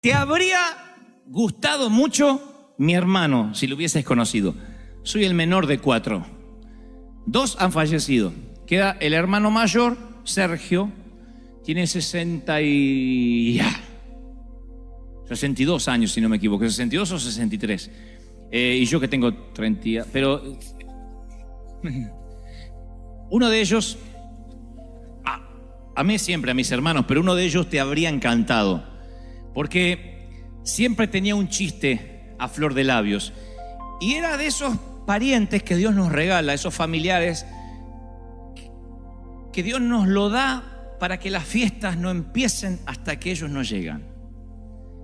Te habría gustado mucho mi hermano si lo hubieses conocido. Soy el menor de 4. 2 han fallecido. Queda el hermano mayor, Sergio, tiene 62 años, si no me equivoco, 62 o 63. Y yo que tengo 30, pero uno de ellos, amé siempre a mis hermanos, pero uno de ellos te habría encantado, porque siempre tenía un chiste a flor de labios, y era de esos parientes que Dios nos regala, esos familiares que Dios nos lo da para que las fiestas no empiecen hasta que ellos no llegan.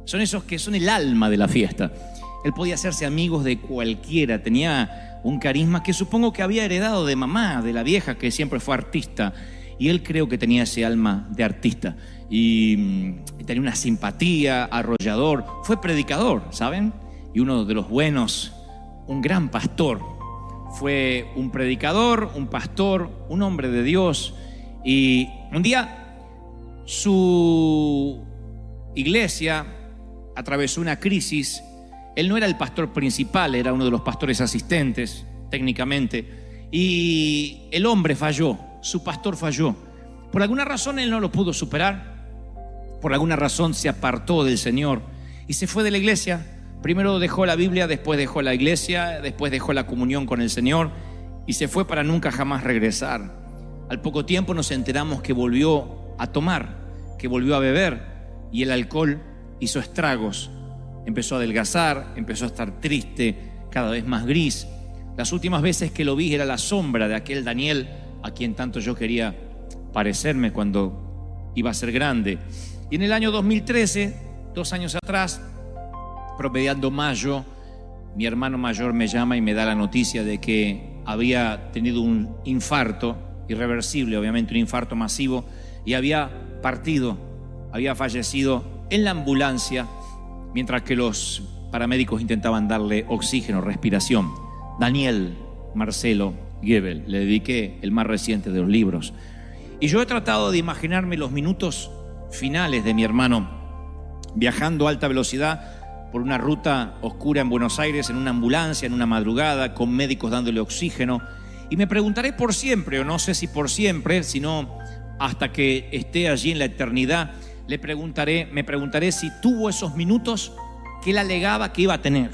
Son esos que son el alma de la fiesta. Él podía hacerse amigos de cualquiera, tenía un carisma que supongo que había heredado de mamá, de la vieja que siempre fue artista, y él creo que tenía ese alma de artista, y tenía una simpatía, arrollador, fue predicador, ¿saben? Y uno de los buenos, un gran pastor, fue un predicador, un pastor, un hombre de Dios, y un día su iglesia atravesó una crisis. Él no era el pastor principal, era uno de los pastores asistentes, técnicamente. Y el hombre falló, su pastor falló. Por alguna razón él no lo pudo superar. Por alguna razón se apartó del Señor y se fue de la iglesia. Primero dejó la Biblia, después dejó la iglesia, después dejó la comunión con el Señor y se fue para nunca jamás regresar. Al poco tiempo nos enteramos que volvió a tomar, que volvió a beber, y el alcohol hizo estragos. Empezó a adelgazar, empezó a estar triste, cada vez más gris. Las últimas veces que lo vi era la sombra de aquel Daniel a quien tanto yo quería parecerme cuando iba a ser grande. Y en el año 2013, 2 años atrás, promediando mayo, mi hermano mayor me llama y me da la noticia de que había tenido un infarto irreversible, obviamente un infarto masivo, y había partido, había fallecido en la ambulancia mientras que los paramédicos intentaban darle oxígeno, respiración. Daniel Marcelo Gebel, le dediqué el más reciente de los libros. Y yo he tratado de imaginarme los minutos finales de mi hermano viajando a alta velocidad por una ruta oscura en Buenos Aires, en una ambulancia, en una madrugada, con médicos dándole oxígeno. Y me preguntaré por siempre, o no sé si por siempre, sino hasta que esté allí en la eternidad, me preguntaré si tuvo esos minutos que él alegaba que iba a tener.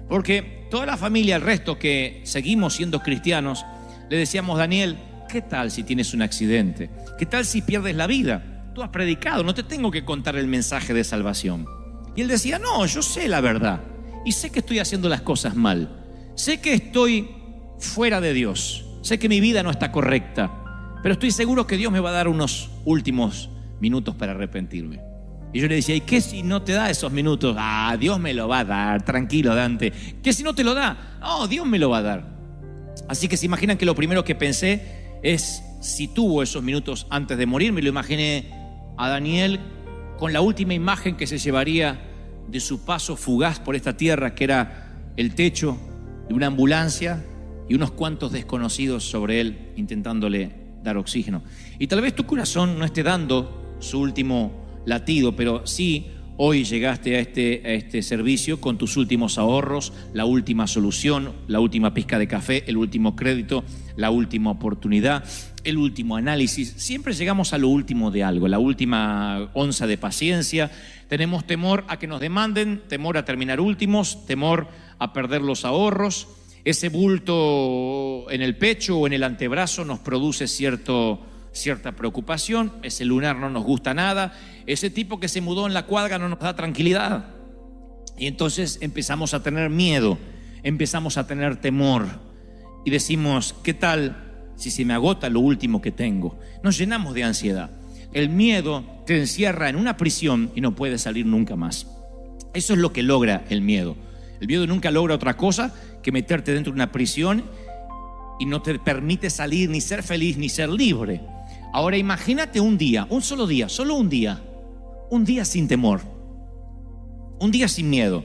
Porque toda la familia, el resto que seguimos siendo cristianos, le decíamos: Daniel, ¿qué tal si tienes un accidente? ¿Qué tal si pierdes la vida? Tú has predicado, no te tengo que contar el mensaje de salvación. Y él decía: no, yo sé la verdad y sé que estoy haciendo las cosas mal, sé que estoy fuera de Dios, sé que mi vida no está correcta, pero estoy seguro que Dios me va a dar unos últimos minutos para arrepentirme. Y yo le decía: ¿y qué si no te da esos minutos? Dios me lo va a dar, tranquilo, Dante. ¿Qué si no te lo da? No, Dios me lo va a dar. Así que se imaginan que lo primero que pensé es si tuvo esos minutos antes de morir. Me lo imaginé a Daniel con la última imagen que se llevaría de su paso fugaz por esta tierra, que era el techo de una ambulancia y unos cuantos desconocidos sobre él intentándole dar oxígeno. Y tal vez tu corazón no esté dando su último latido, pero sí hoy llegaste a este servicio con tus últimos ahorros, la última solución, la última pizca de café, el último crédito, la última oportunidad, el último análisis. Siempre llegamos a lo último de algo, la última onza de paciencia. Tenemos temor a que nos demanden, temor a terminar últimos, temor a perder los ahorros. Ese bulto en el pecho o en el antebrazo nos produce cierta preocupación. Ese lunar no nos gusta nada. Ese tipo que se mudó en la cuadra no nos da tranquilidad. Y entonces empezamos a tener miedo, empezamos a tener temor. Y decimos: ¿qué tal si se me agota lo último que tengo? Nos llenamos de ansiedad. El miedo te encierra en una prisión y no puedes salir nunca más. Eso es lo que logra el miedo. El miedo nunca logra otra cosa que meterte dentro de una prisión y no te permite salir, ni ser feliz, ni ser libre. Ahora imagínate un día, un solo día, solo un día sin temor, un día sin miedo,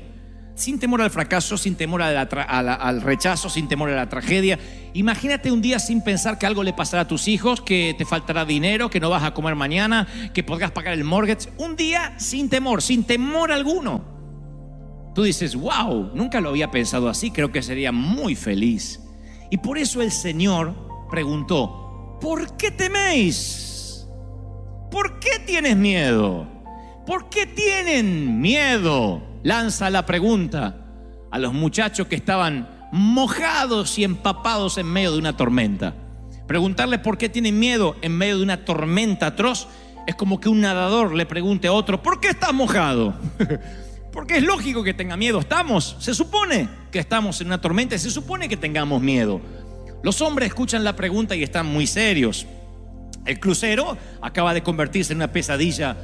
sin temor al fracaso, sin temor al rechazo, sin temor a la tragedia. Imagínate un día sin pensar que algo le pasará a tus hijos, que te faltará dinero, que no vas a comer mañana, que podrás pagar el mortgage. Un día sin temor alguno. Tú dices, wow, nunca lo había pensado así, creo que sería muy feliz. Y por eso el Señor preguntó, ¿por qué teméis? ¿Por qué tienes miedo? ¿Por qué tienen miedo? Lanza la pregunta a los muchachos que estaban mojados y empapados en medio de una tormenta. Preguntarles por qué tienen miedo en medio de una tormenta atroz es como que un nadador le pregunte a otro, ¿por qué estás mojado? Porque es lógico que tenga miedo. Se supone que estamos en una tormenta y se supone que tengamos miedo. Los hombres escuchan la pregunta y están muy serios. El crucero acaba de convertirse en una pesadilla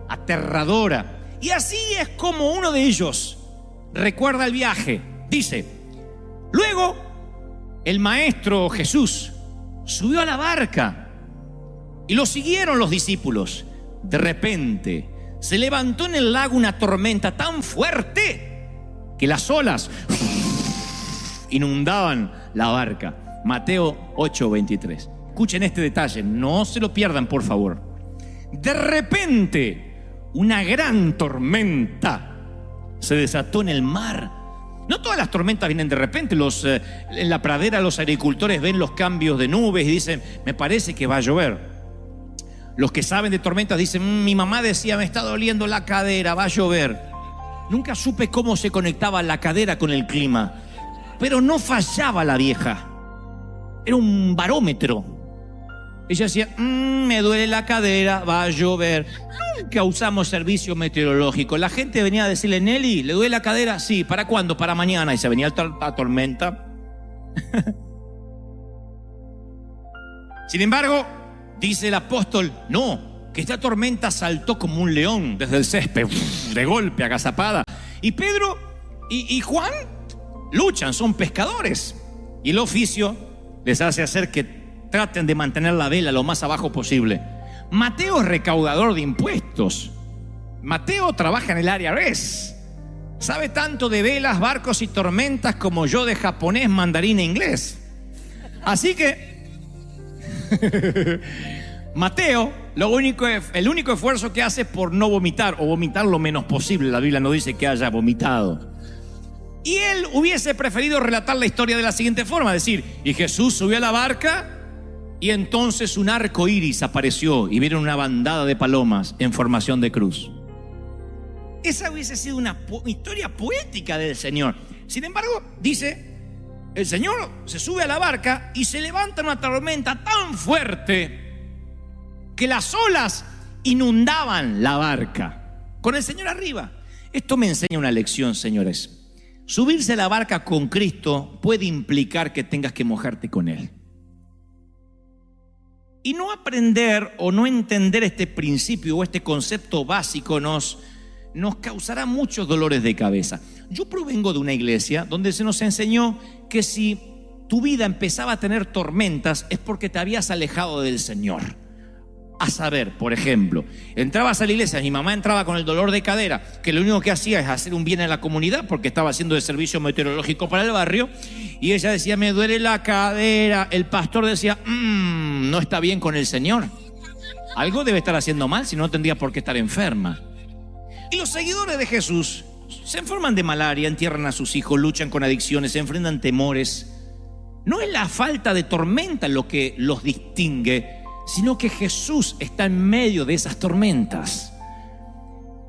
aterradora. Y así es como uno de ellos recuerda el viaje. Dice, luego el maestro Jesús subió a la barca y lo siguieron los discípulos. De repente se levantó en el lago una tormenta tan fuerte que las olas inundaban la barca. Mateo 8:23. Escuchen este detalle, no se lo pierdan, por favor. De repente una gran tormenta se desató en el mar. No todas las tormentas vienen de repente. En la pradera los agricultores ven los cambios de nubes y dicen, me parece que va a llover. Los que saben de tormentas dicen, mi mamá decía, me está doliendo la cadera, va a llover. Nunca supe cómo se conectaba la cadera con el clima, pero no fallaba la vieja. Era un barómetro. Ella decía, me duele la cadera, va a llover. Nunca usamos servicio meteorológico. La gente venía a decirle, Nelly, ¿le duele la cadera? Sí, ¿para cuándo? Para mañana. Y se venía la tormenta. Sin embargo, dice el apóstol, no, que esta tormenta saltó como un león desde el césped, de golpe, agazapada. Y Pedro y Juan luchan, son pescadores. Y el oficio les hace hacer que traten de mantener la vela lo más abajo posible. Mateo es recaudador de impuestos. Mateo trabaja en el IRS. Sabe tanto de velas, barcos y tormentas como yo de japonés, mandarín e inglés. Así que Mateo, el único esfuerzo que hace es por no vomitar o vomitar lo menos posible. La Biblia no dice que haya vomitado. Y él hubiese preferido relatar la historia de la siguiente forma, decir, y Jesús subió a la barca y entonces un arco iris apareció y vieron una bandada de palomas en formación de cruz. Esa hubiese sido una historia poética del Señor. Sin embargo, dice, el Señor se sube a la barca y se levanta una tormenta tan fuerte que las olas inundaban la barca con el Señor arriba. Esto me enseña una lección, señores. Subirse a la barca con Cristo puede implicar que tengas que mojarte con Él. Y no aprender o no entender este principio o este concepto básico nos causará muchos dolores de cabeza. Yo provengo de una iglesia donde se nos enseñó que si tu vida empezaba a tener tormentas es porque te habías alejado del Señor. A saber, por ejemplo, entrabas a la iglesia, mi mamá entraba con el dolor de cadera, que lo único que hacía es hacer un bien en la comunidad porque estaba haciendo el servicio meteorológico para el barrio, y ella decía, me duele la cadera. El pastor decía, no está bien con el Señor. Algo debe estar haciendo mal, si no tendría por qué estar enferma. Y los seguidores de Jesús se enferman de malaria, entierran a sus hijos, luchan con adicciones, se enfrentan temores. No es la falta de tormenta lo que los distingue, sino que Jesús está en medio de esas tormentas.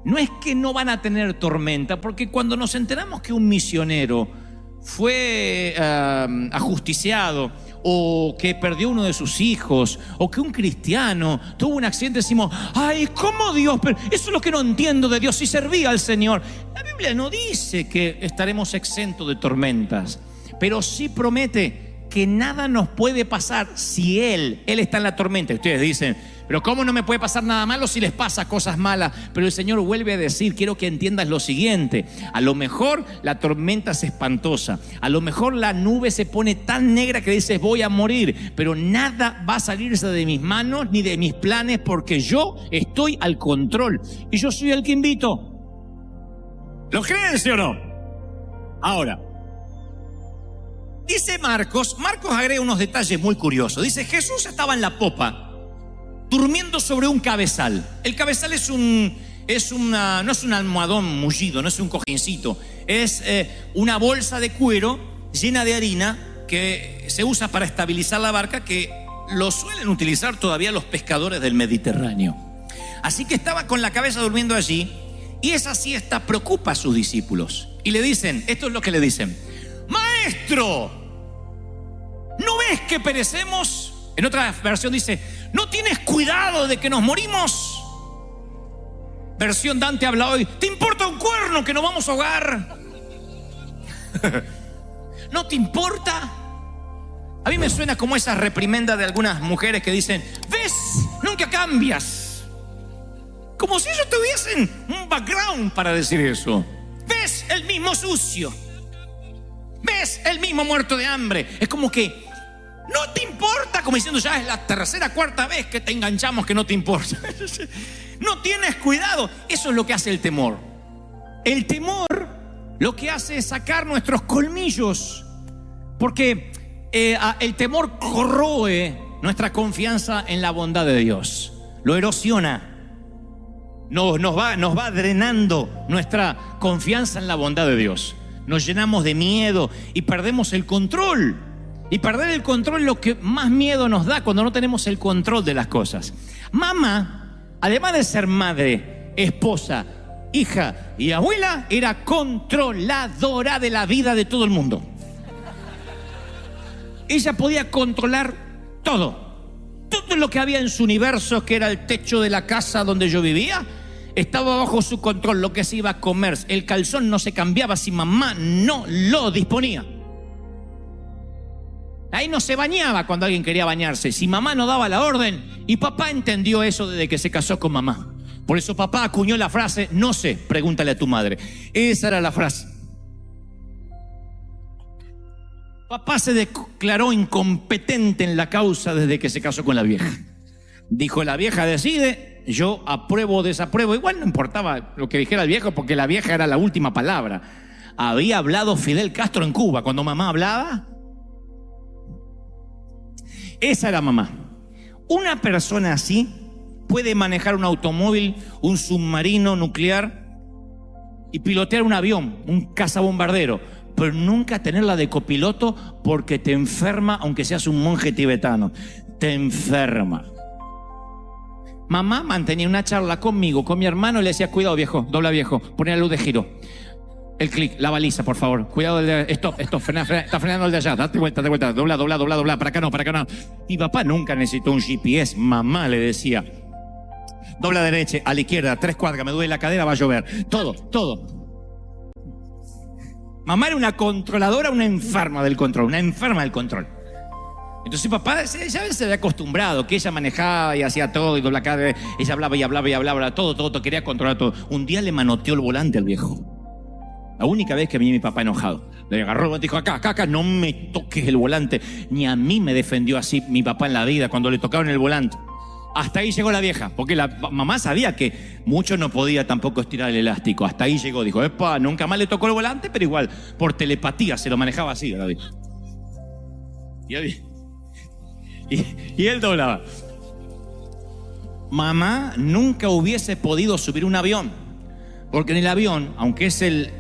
No es que no van a tener tormenta, porque cuando nos enteramos que un misionero fue ajusticiado, o que perdió uno de sus hijos, o que un cristiano tuvo un accidente, decimos, ay, ¿cómo Dios? Pero eso es lo que no entiendo de Dios, si servía al Señor. La Biblia no dice que estaremos exentos de tormentas, pero sí promete que nada nos puede pasar si Él está en la tormenta. Y ustedes dicen, pero ¿cómo no me puede pasar nada malo si les pasa cosas malas? Pero el Señor vuelve a decir, quiero que entiendas lo siguiente, a lo mejor la tormenta es espantosa, a lo mejor la nube se pone tan negra que dices voy a morir, pero nada va a salirse de mis manos ni de mis planes, porque yo estoy al control y yo soy el que invito. ¿Lo creen, sí o no? Ahora, dice Marcos agrega unos detalles muy curiosos. Dice, Jesús estaba en la popa, durmiendo sobre un cabezal. El cabezal no es un almohadón mullido, no es un cojincito. Es una bolsa de cuero llena de harina que se usa para estabilizar la barca, que lo suelen utilizar todavía los pescadores del Mediterráneo. Así que estaba con la cabeza durmiendo allí, y esa siesta preocupa a sus discípulos. Y le dicen, esto es lo que le dicen: Maestro, ¿no ves que perecemos? En otra versión dice, ¿no tienes cuidado de que nos morimos? Versión Dante habla hoy, ¿te importa un cuerno que nos vamos a ahogar? ¿No te importa? A mí me suena como esa reprimenda de algunas mujeres que dicen, ¿ves? Nunca cambias. Como si ellos tuviesen un background para decir eso. ¿Ves? El mismo sucio. ¿Ves? El mismo muerto de hambre. Es como que no te importa, como diciendo, ya es la tercera, cuarta vez que te enganchamos que no te importa. No tienes cuidado. Eso es lo que hace el temor. El temor lo que hace es sacar nuestros colmillos, porque el temor corroe nuestra confianza en la bondad de Dios, lo erosiona, nos va drenando nuestra confianza en la bondad de Dios. Nos llenamos de miedo y perdemos el control. Y perder el control es lo que más miedo nos da, cuando no tenemos el control de las cosas. Mamá, además de ser madre, esposa, hija y abuela, era controladora de la vida de todo el mundo. Ella podía controlar todo lo que había en su universo, que era el techo de la casa donde yo vivía, estaba bajo su control. Lo que se iba a comer, el calzón no se cambiaba si mamá no lo disponía. Ahí no se bañaba cuando alguien quería bañarse si mamá no daba la orden. Y papá entendió eso desde que se casó con mamá. Por eso papá acuñó la frase, no sé, pregúntale a tu madre. Esa era la frase. Papá se declaró incompetente en la causa desde que se casó con la vieja. Dijo, la vieja decide, yo apruebo o desapruebo. Igual no importaba lo que dijera el viejo, porque la vieja era la última palabra. Había hablado Fidel Castro en Cuba cuando mamá hablaba. Esa era mamá. Una persona así puede manejar un automóvil, un submarino nuclear y pilotear un avión, un cazabombardero, pero nunca tenerla de copiloto, porque te enferma, aunque seas un monje tibetano. Te enferma. Mamá mantenía una charla conmigo, con mi hermano, y le decía, cuidado viejo, dobla viejo, poné la luz de giro, el clic, la baliza, por favor, cuidado, stop, frena, está frenando el de allá, date vuelta, dobla, para acá no. Mi papá nunca necesitó un GPS, mamá le decía, dobla derecha, a la izquierda, 3 cuadras, me duele la cadera, va a llover, todo. Mamá era una controladora, una enferma del control. Entonces papá ya se había acostumbrado, que ella manejaba y hacía todo y doblaba cadera, ella hablaba y hablaba, todo, quería controlar todo. Un día le manoteó el volante al viejo. La única vez que vi a mi papá enojado. Le agarró el volante y dijo, acá, no me toques el volante. Ni a mí me defendió así mi papá en la vida cuando le tocaron el volante. Hasta ahí llegó la vieja, porque la mamá sabía que mucho no podía tampoco estirar el elástico. Hasta ahí llegó, dijo, epa, nunca más le tocó el volante, pero igual, por telepatía se lo manejaba así a la vieja. Y él doblaba. Mamá nunca hubiese podido subir un avión, porque en el avión, aunque es el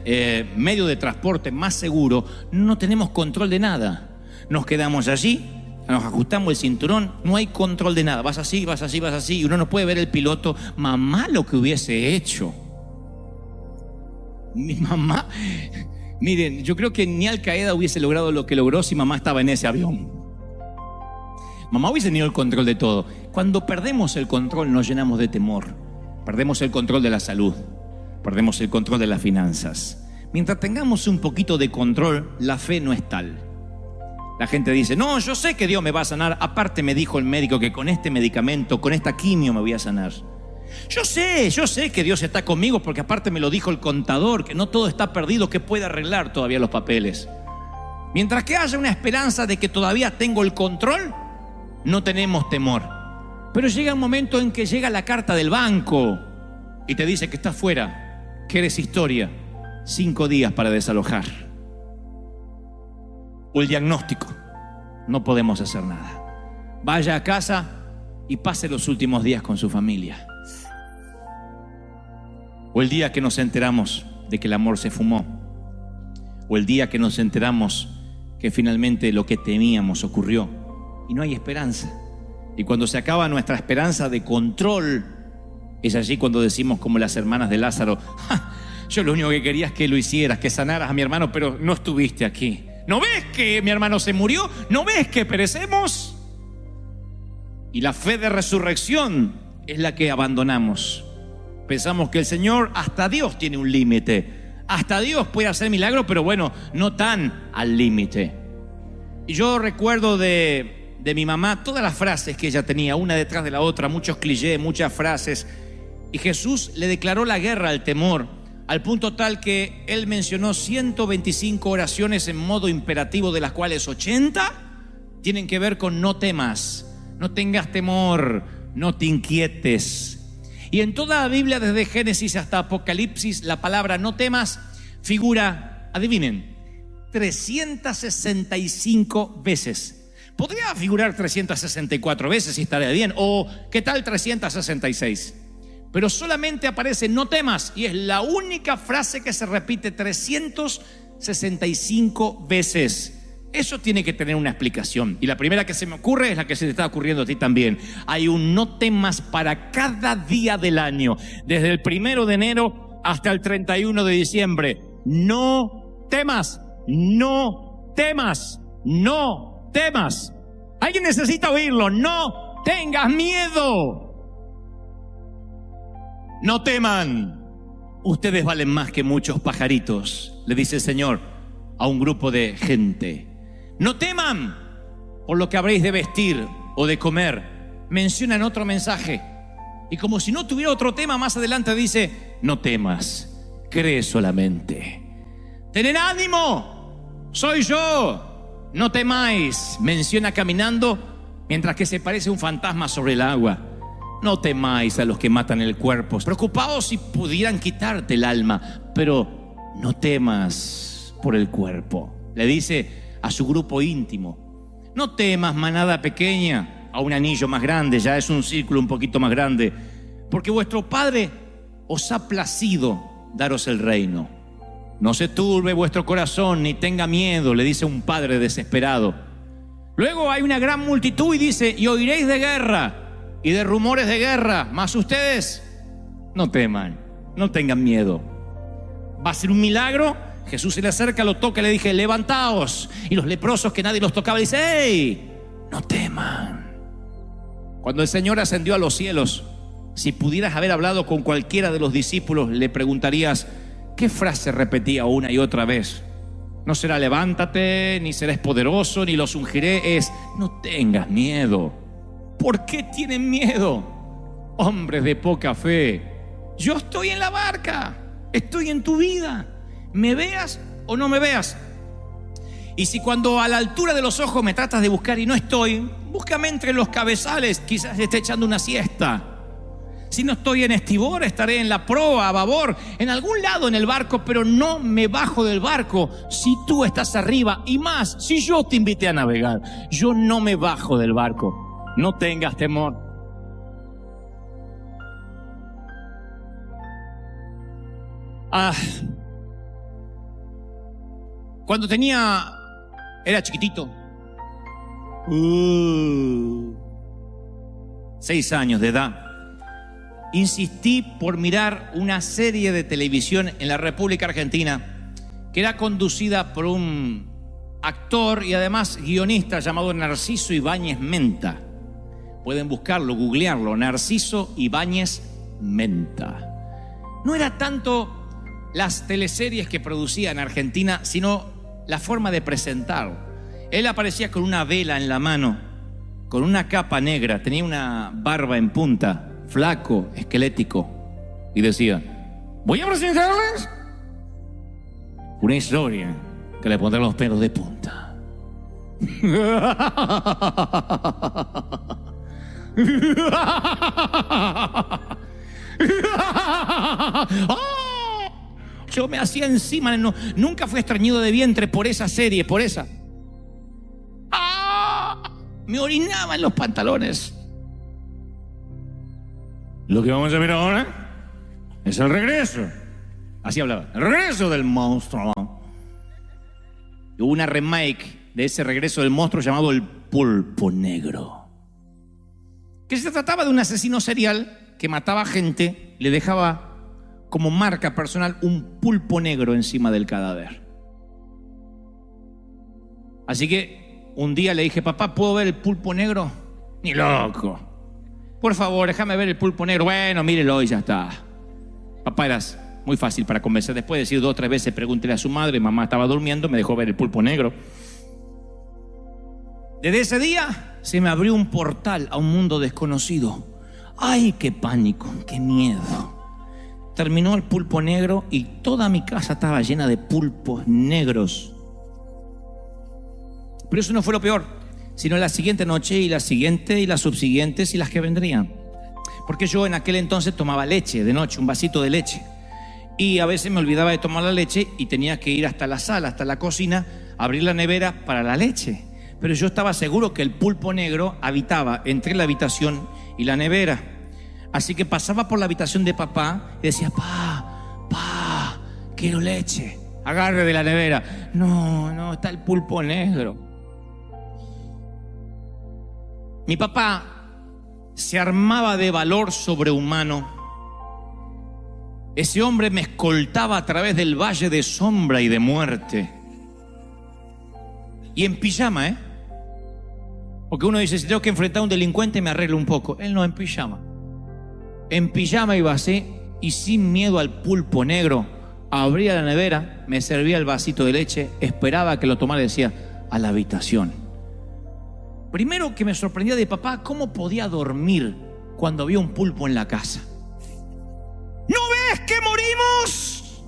medio de transporte más seguro, no tenemos control de nada. Nos quedamos allí, nos ajustamos el cinturón, no hay control de nada. Vas así, y uno no puede ver el piloto. Mamá lo que hubiese hecho. Mi mamá, miren, yo creo que ni Al Qaeda hubiese logrado lo que logró si mamá estaba en ese avión. Mamá hubiese tenido el control de todo. Cuando perdemos el control nos llenamos de temor. Perdemos el control de la salud, perdemos el control de las finanzas. Mientras tengamos un poquito de control, la fe no es tal. La gente dice, no, yo sé que Dios me va a sanar. Aparte me dijo el médico que con este medicamento, con esta quimio me voy a sanar. Yo sé que Dios está conmigo, porque aparte me lo dijo el contador, que no todo está perdido, que puede arreglar todavía los papeles. Mientras que haya una esperanza de que todavía tengo el control, no tenemos temor. Pero llega un momento en que llega la carta del banco y te dice que estás fuera, que eres historia, 5 días para desalojar. o el diagnóstico, no podemos hacer nada. Vaya a casa y pase los últimos días con su familia. O el día que nos enteramos de que el amor se fumó, o el día que nos enteramos que finalmente lo que temíamos ocurrió y no hay esperanza. Y cuando se acaba nuestra esperanza de control, es allí cuando decimos como las hermanas de Lázaro: yo lo único que quería es que lo hicieras, que sanaras a mi hermano, pero no estuviste aquí. ¿No ves que mi hermano se murió? ¿No ves que perecemos? Y la fe de resurrección es la que abandonamos. Pensamos que el Señor, hasta Dios tiene un límite. Hasta Dios puede hacer milagros, pero bueno, no tan al límite. Y yo recuerdo de mi mamá todas las frases que ella tenía, una detrás de la otra, muchos clichés, muchas frases. Y Jesús le declaró la guerra al temor, al punto tal que él mencionó 125 oraciones en modo imperativo, de las cuales 80 tienen que ver con no temas, no tengas temor, no te inquietes. Y en toda la Biblia, desde Génesis hasta Apocalipsis, la palabra no temas figura, adivinen, 365 veces. Podría figurar 364 veces y estaría bien, o ¿qué tal 366? Pero solamente aparece no temas, y es la única frase que se repite 365 veces. Eso tiene que tener una explicación, y la primera que se me ocurre es la que se te está ocurriendo a ti también. Hay un no temas para cada día del año, desde el 1 de enero hasta el 31 de diciembre. No temas, no temas, no temas. Alguien necesita oírlo: no tengas miedo. No teman, ustedes valen más que muchos pajaritos, le dice el Señor a un grupo de gente. No teman por lo que habréis de vestir o de comer. Menciona en otro mensaje, y como si no tuviera otro tema, más adelante dice: no temas, cree solamente. Tened ánimo, soy yo, no temáis. Menciona caminando mientras que se parece un fantasma sobre el agua. No temáis a los que matan el cuerpo. Preocupaos si pudieran quitarte el alma, pero no temas por el cuerpo. Le dice a su grupo íntimo: no temas, manada pequeña, a un anillo más grande, ya es un círculo un poquito más grande, porque vuestro Padre os ha placido daros el reino. No se turbe vuestro corazón, ni tenga miedo, le dice un padre desesperado. Luego hay una gran multitud y dice: y oiréis de guerra y de rumores de guerra, mas ustedes no teman, no tengan miedo. Va a ser un milagro. Jesús se le acerca, lo toca y le dije: levantaos. Y los leprosos, que nadie los tocaba, dice: ¡hey! No teman. Cuando el Señor ascendió a los cielos, si pudieras haber hablado con cualquiera de los discípulos, le preguntarías: ¿qué frase repetía una y otra vez? No será levántate, ni serás poderoso, ni los ungiré. Es: no tengas miedo. ¿Por qué tienen miedo? Hombres de poca fe. Yo estoy en la barca, estoy en tu vida, me veas o no me veas. Y si cuando a la altura de los ojos me tratas de buscar y no estoy, búscame entre los cabezales, quizás esté echando una siesta. Si no estoy en estribor, estaré en la proa, a babor, en algún lado en el barco, pero no me bajo del barco si tú estás arriba. Y más, si yo te invité a navegar, yo no me bajo del barco. No tengas temor. Cuando era chiquitito, 6 años de edad, insistí por mirar una serie de televisión en la República Argentina que era conducida por un actor y además guionista llamado Narciso Ibáñez Menta. Pueden buscarlo, googlearlo: Narciso Ibáñez Menta. No era tanto las teleseries que producía en Argentina, sino la forma de presentar. Él aparecía con una vela en la mano, con una capa negra, tenía una barba en punta, flaco, esquelético, y decía: voy a presentarles una historia que le pondrá los pelos de punta. Yo me hacía encima, nunca fui estreñido de vientre por esa serie, por esa. me orinaba en los pantalones. Lo que vamos a ver ahora es el regreso. Así hablaba, el regreso del monstruo. Hubo una remake de ese regreso del monstruo llamado El Pulpo Negro, que se trataba de un asesino serial que mataba gente, le dejaba como marca personal un pulpo negro encima del cadáver. Así que un día le dije, papá, ¿puedo ver el pulpo negro? Ni loco. Por favor, déjame ver el pulpo negro. Bueno, mírelo y ya está. Papá, eras muy fácil para convencer. Después de decir 2 o 3 veces, pregúntele a su madre, mamá estaba durmiendo, me dejó ver el pulpo negro. Desde ese día se me abrió un portal a un mundo desconocido. ¡Ay, qué pánico, qué miedo! Terminó el pulpo negro y toda mi casa estaba llena de pulpos negros. Pero eso no fue lo peor, sino la siguiente noche y la siguiente y las subsiguientes y las que vendrían. Porque yo en aquel entonces tomaba leche de noche, un vasito de leche. Y a veces me olvidaba de tomar la leche y tenía que ir hasta la sala, hasta la cocina, abrir la nevera para la leche. Pero yo estaba seguro que el pulpo negro habitaba entre la habitación y la nevera. Así que pasaba por la habitación de papá y decía, pa, quiero leche. Agarre de la nevera. No, está el pulpo negro. Mi papá se armaba de valor sobrehumano. Ese hombre me escoltaba a través del valle de sombra y de muerte. Y en pijama, Porque uno dice, si tengo que enfrentar a un delincuente me arreglo un poco. Él no, en pijama. En pijama iba así y sin miedo al pulpo negro. Abría la nevera, me servía el vasito de leche, esperaba que lo tomara y decía, a la habitación. Primero que me sorprendía de papá, ¿cómo podía dormir cuando había un pulpo en la casa? ¿No ves que morimos?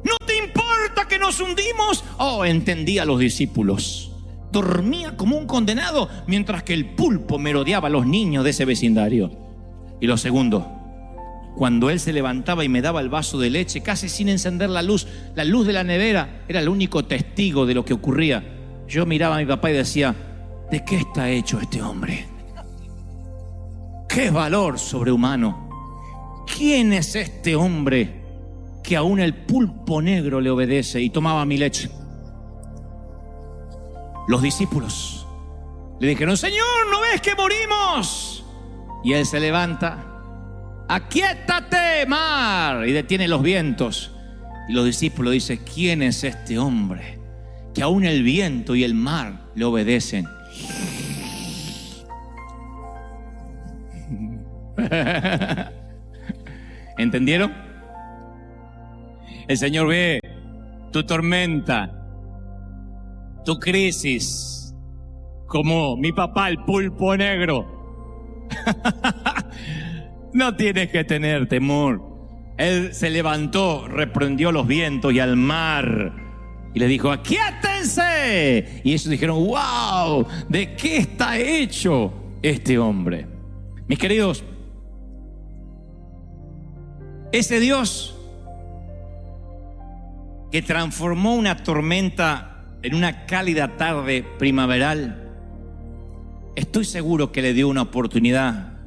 ¿No te importa que nos hundimos? Oh, entendía a los discípulos. Dormía como un condenado mientras que el pulpo merodeaba a los niños de ese vecindario. Y lo segundo, cuando él se levantaba y me daba el vaso de leche, casi sin encender la luz de la nevera era el único testigo de lo que ocurría. Yo miraba a mi papá y decía, ¿de qué está hecho este hombre? ¡Qué valor sobrehumano! ¿Quién es este hombre que aún el pulpo negro le obedece? Y tomaba mi leche. Los discípulos le dijeron, Señor, ¿no ves que morimos? Y él se levanta, aquíétate, mar, y detiene los vientos. Y los discípulos dicen, ¿quién es este hombre que aún el viento y el mar le obedecen? ¿Entendieron? El Señor ve tu tormenta, tu crisis, como mi papá, el pulpo negro. No tienes que tener temor. Él se levantó, reprendió los vientos y al mar y le dijo, aquíétense. Y ellos dijeron, wow, ¿de qué está hecho este hombre? Mis queridos, ese Dios que transformó una tormenta en una cálida tarde primaveral, estoy seguro que le dio una oportunidad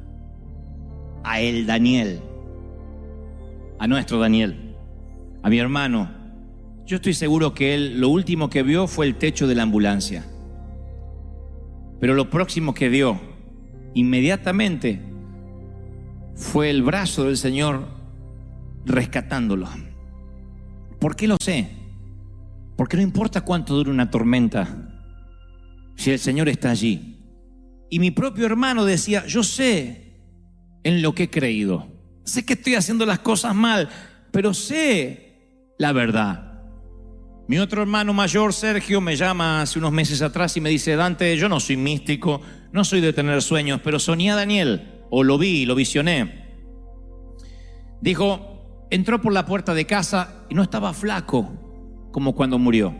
a él, Daniel, a nuestro Daniel, a mi hermano. Yo estoy seguro que él lo último que vio fue el techo de la ambulancia, pero lo próximo que vio inmediatamente fue el brazo del Señor rescatándolo. ¿Por qué lo sé? Porque no importa cuánto dure una tormenta, si el Señor está allí. Y mi propio hermano decía, yo sé en lo que he creído. Sé que estoy haciendo las cosas mal, pero sé la verdad. Mi otro hermano mayor, Sergio, me llama hace unos meses atrás y me dice, Dante, yo no soy místico, no soy de tener sueños, pero soñé a Daniel, o lo vi, lo visioné. Dijo, entró por la puerta de casa y no estaba flaco como cuando murió.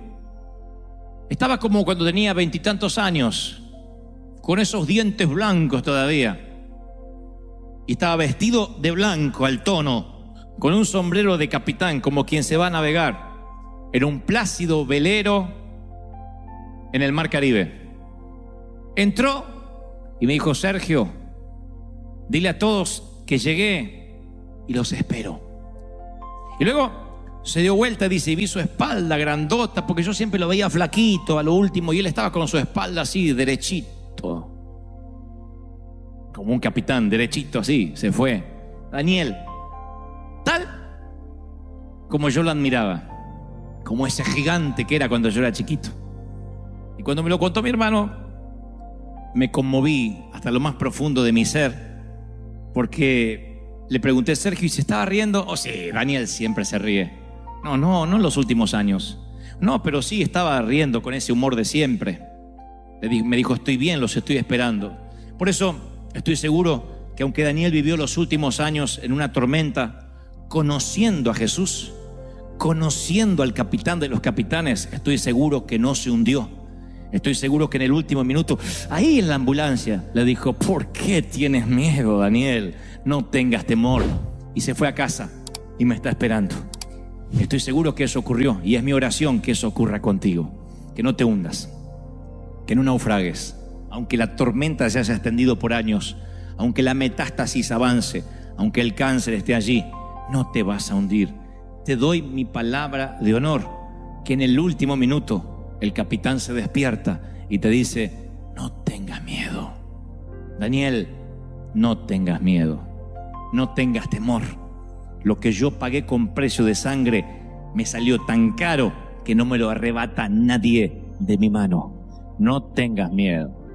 Estaba como cuando tenía 20 y tantos años, con esos dientes blancos todavía. Y estaba vestido de blanco al tono, con un sombrero de capitán, como quien se va a navegar en un plácido velero en el mar Caribe. Entró y me dijo: Sergio, dile a todos que llegué y los espero. Y luego se dio vuelta, dice, y vi su espalda grandota, porque yo siempre lo veía flaquito a lo último, y él estaba con su espalda así, derechito, como un capitán, derechito así. Se fue Daniel, tal como yo lo admiraba, como ese gigante que era cuando yo era chiquito. Y cuando me lo contó mi hermano, me conmoví hasta lo más profundo de mi ser, porque le pregunté: Sergio, ¿y se estaba riendo? Oh, sí, Daniel siempre se ríe. No en los últimos años. No, pero sí estaba riendo con ese humor de siempre. Me dijo: estoy bien, los estoy esperando. Por eso estoy seguro que aunque Daniel vivió los últimos años en una tormenta, conociendo a Jesús, conociendo al capitán de los capitanes, estoy seguro que no se hundió. Estoy seguro que en el último minuto, ahí en la ambulancia, le dijo: ¿por qué tienes miedo, Daniel? No tengas temor. Y se fue a casa y me está esperando. Estoy seguro que eso ocurrió, y es mi oración que eso ocurra contigo. Que no te hundas, que no naufragues, aunque la tormenta se haya extendido por años, aunque la metástasis avance, aunque el cáncer esté allí, no te vas a hundir. Te doy mi palabra de honor que en el último minuto el capitán se despierta y te dice: no tengas miedo, Daniel, no tengas miedo, no tengas temor. Lo que yo pagué con precio de sangre me salió tan caro que no me lo arrebata nadie de mi mano. No tengas miedo.